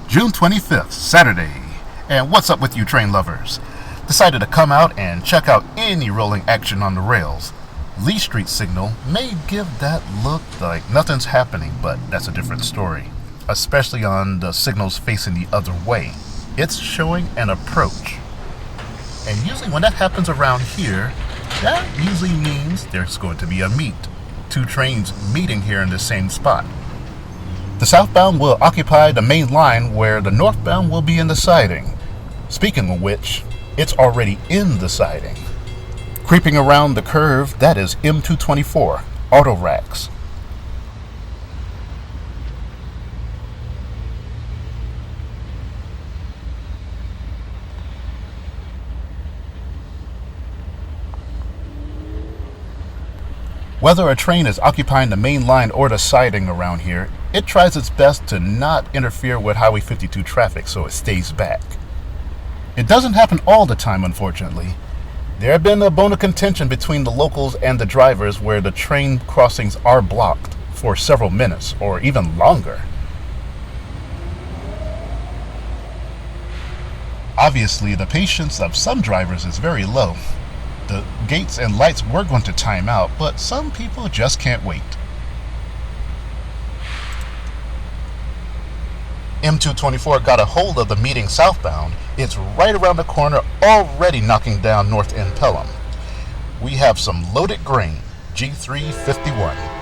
June 25th, Saturday. And what's up with you train lovers? Decided to come out and check out any rolling action on the rails. Lee Street signal may give that look like nothing's happening, but that's a different story. Especially on the signals facing the other way. It's showing an approach. And usually when that happens around here, that usually means there's going to be a meet. Two trains meeting here in the same spot. The southbound will occupy the main line where the northbound will be in the siding. Speaking of which, it's already in the siding. Creeping around the curve, that is M224, auto racks. Whether a train is occupying the main line or the siding around here, it tries its best to not interfere with Highway 52 traffic so it stays back. It doesn't happen all the time, unfortunately. There have been a bone of contention between the locals and the drivers where the train crossings are blocked for several minutes or even longer. Obviously, the patience of some drivers is very low. The gates and lights were going to time out, but some people just can't wait. M224 got a hold of the meeting southbound. It's right around the corner, already knocking down North End Pelham. We have some loaded grain, G351.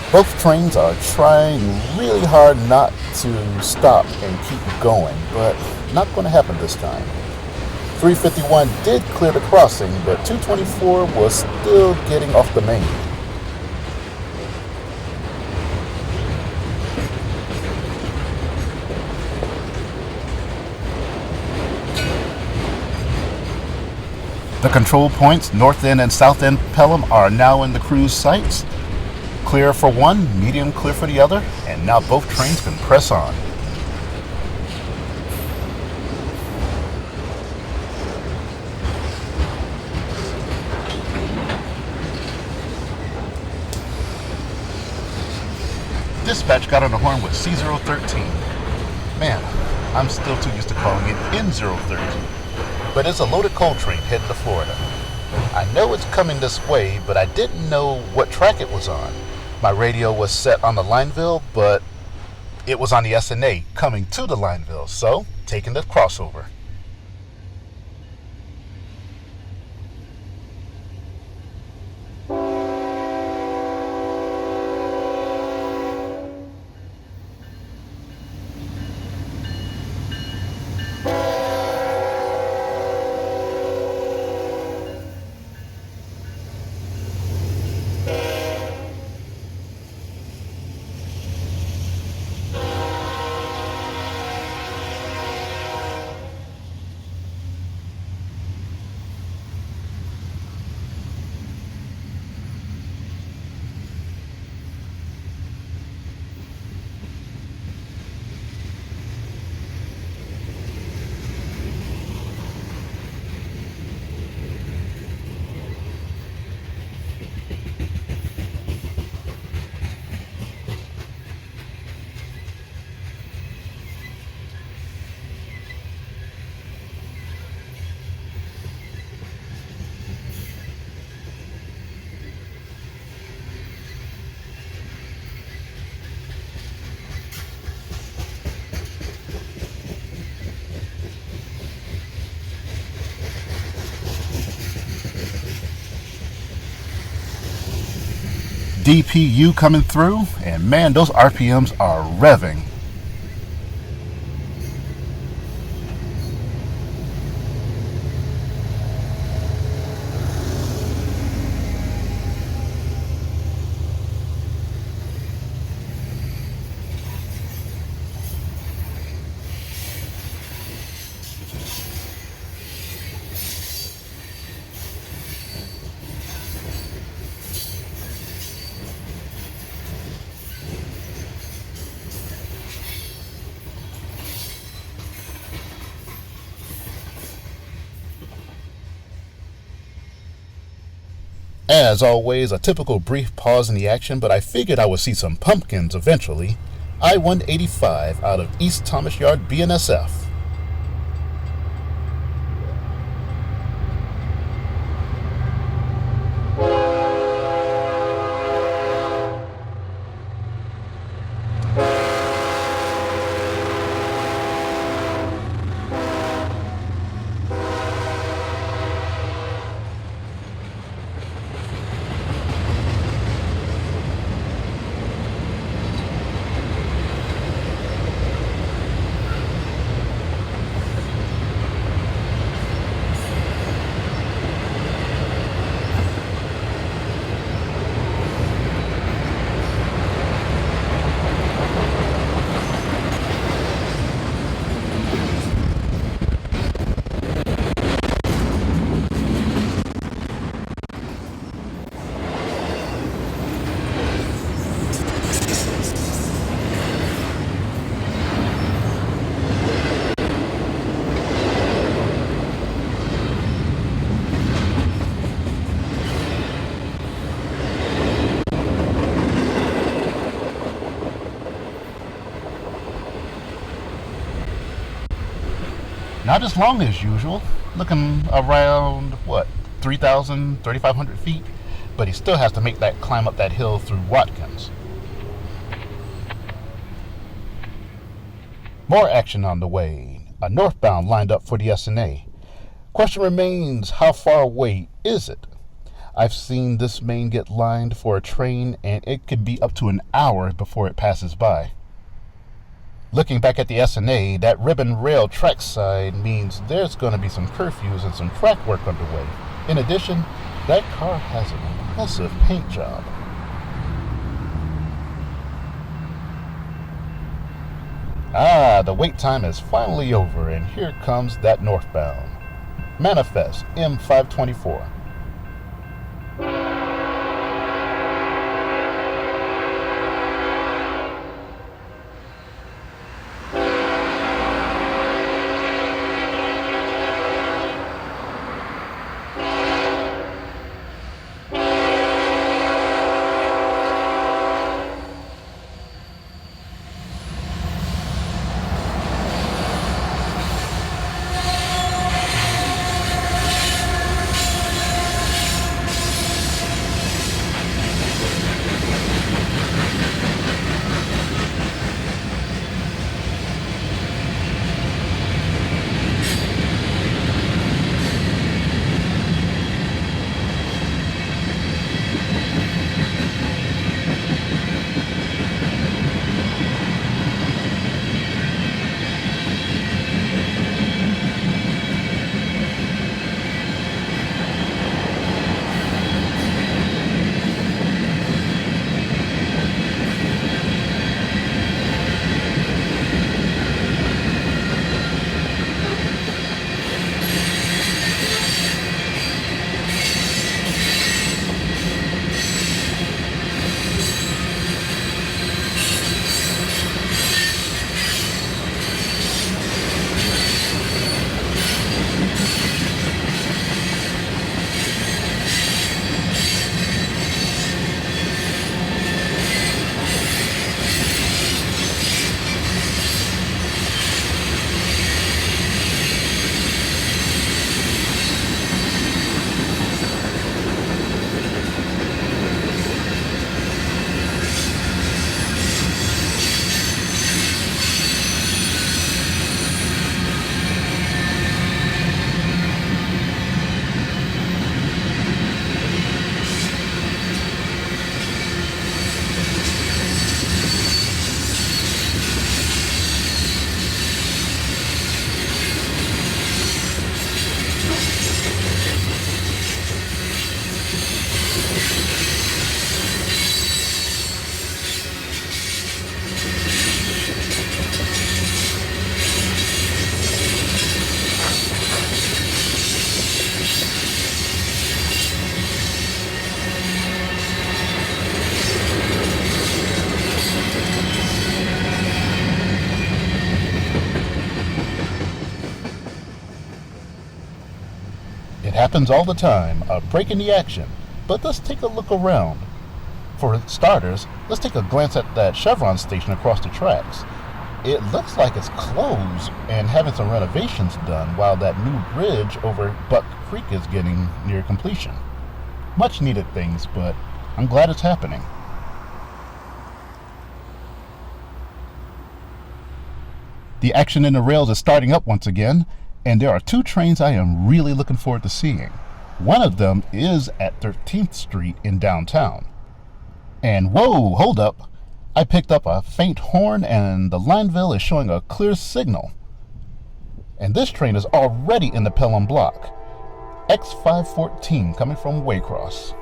Both trains are trying really hard not to stop and keep going, but not going to happen this time. 351 did clear the crossing, but 224 was still getting off the main. The control points, north end and south end Pelham, are now in the cruise sights. Clear for one, medium clear for the other, and now both trains can press on. Dispatch got on the horn with C013. Man, I'm still too used to calling it N013. But it's a loaded coal train heading to Florida. I know it's coming this way, but I didn't know what track it was on. My radio was set on the Lineville, but it was on the SNA coming to the Lineville, so taking the crossover. DPU coming through, and man, those RPMs are revving. As always, a typical brief pause in the action, but I figured I would see some pumpkins eventually. I-185 out of East Thomas Yard, BNSF. Not as long as usual, looking around, 3,000, 3,500 feet, but he still has to make that climb up that hill through Watkins. More action on the way, a northbound lined up for the SNA. Question remains, how far away is it? I've seen this main get lined for a train, and it could be up to an hour before it passes by. Looking back at the S&A, that ribbon rail trackside means there's going to be some curfews and some track work underway. In addition, that car has an impressive paint job. The wait time is finally over, and here comes that northbound. Manifest M524. It happens all the time, a break in the action. But let's take a look around. For starters, let's take a glance at that Chevron station across the tracks. It looks like it's closed and having some renovations done, while that new bridge over Buck Creek is getting near completion. Much needed things, but I'm glad it's happening. The action in the rails is starting up once again, and there are two trains I am really looking forward to seeing. One of them is at 13th Street in downtown. And whoa, hold up. I picked up a faint horn and the Lineville is showing a clear signal. And this train is already in the Pelham block. X514 coming from Waycross.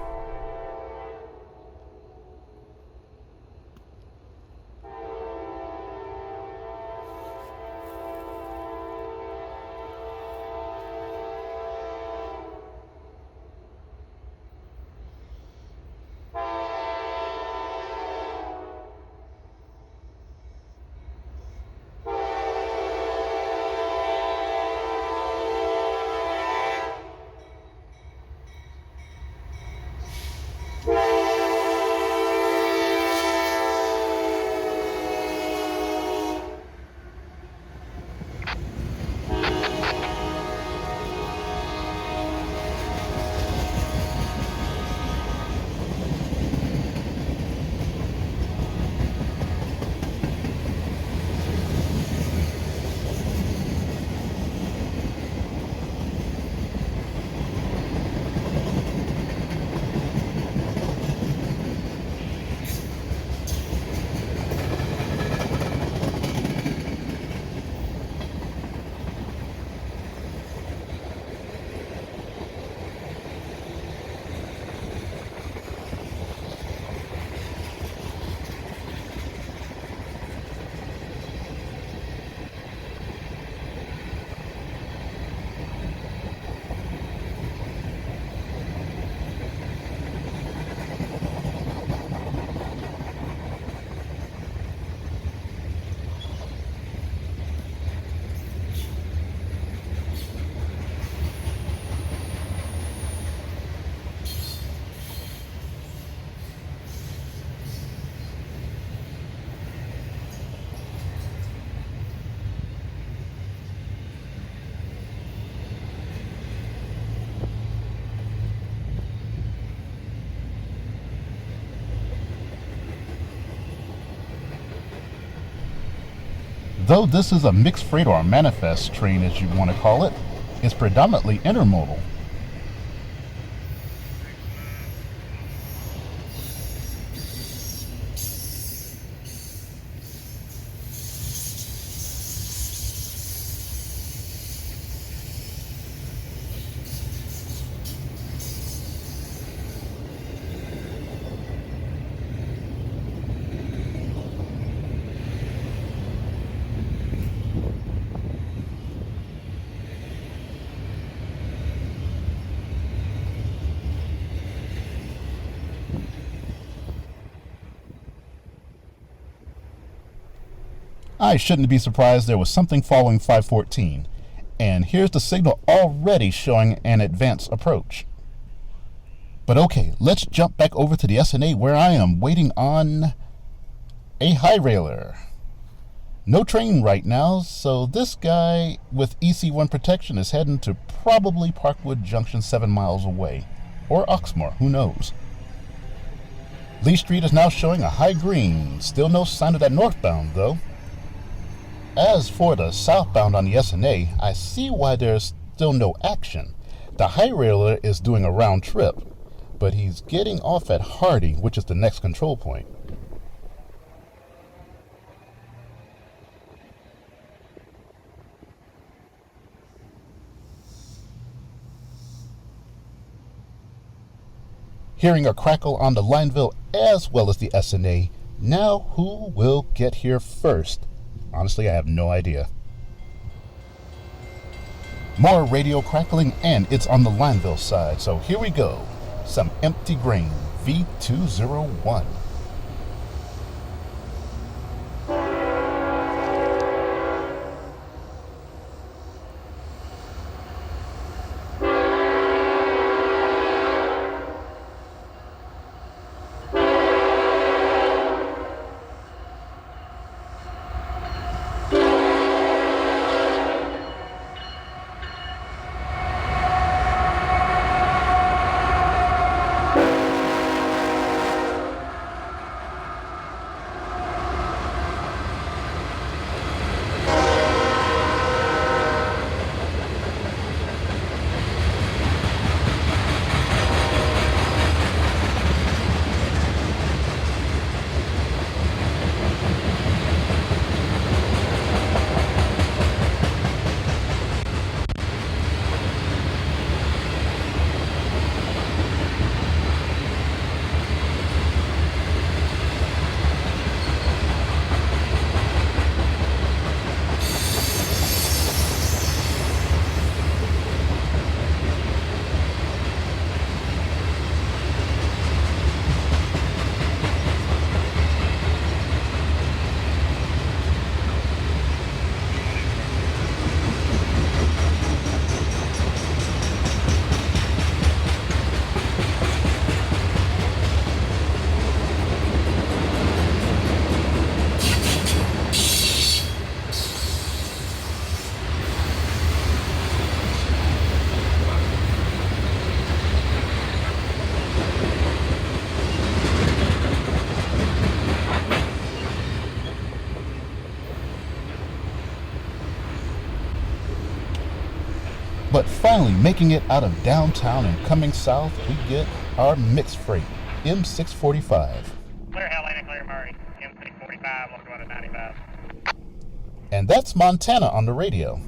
Though this is a mixed freight or a manifest train, as you want to call it, it's predominantly intermodal. I shouldn't be surprised there was something following 514. And here's the signal already showing an advance approach. But okay, let's jump back over to the SNA where I am waiting on a high railer. No train right now, so this guy with EC1 protection is heading to probably Parkwood Junction 7 miles away. Or Oxmoor, who knows. Lee Street is now showing a high green. Still no sign of that northbound though. As for the southbound on the SNA, I see why there's still no action. The high railer is doing a round trip, but he's getting off at Hardy, which is the next control point. Hearing a crackle on the Lineville as well as the SNA, now who will get here first? Honestly, I have no idea. More radio crackling, and it's on the Lineville side, so here we go. Some empty grain, V201. But finally making it out of downtown and coming south, we get our mixed freight, M645. Clear Helena, clear Murray, M645, looking at 95. And that's Montana on the radio.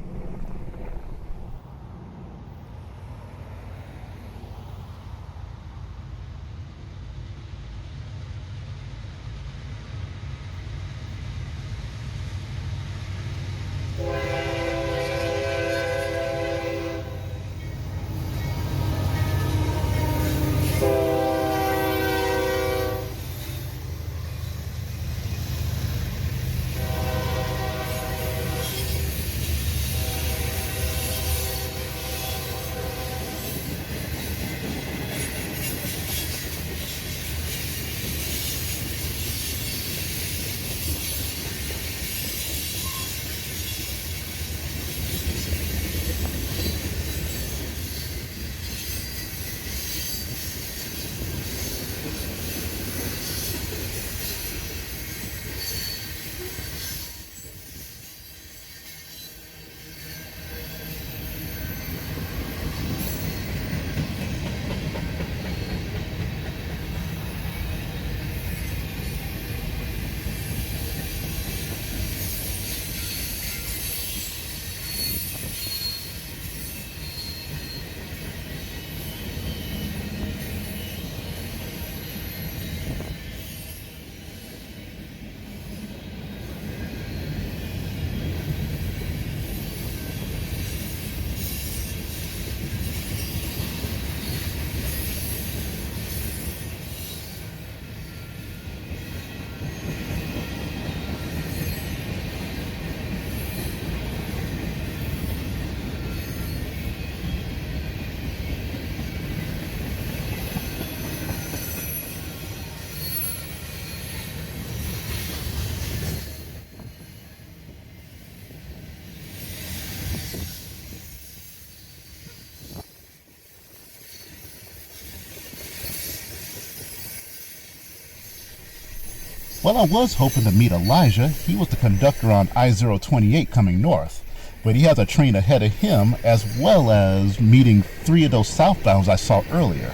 Well, I was hoping to meet Elijah. He was the conductor on I-028 coming north. But he has a train ahead of him, as well as meeting 3 of those southbounds I saw earlier.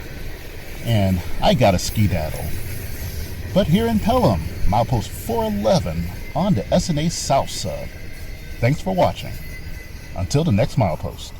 And I got a skedaddle. But here in Pelham, milepost 411 on the S&A South Sub. Thanks for watching. Until the next milepost.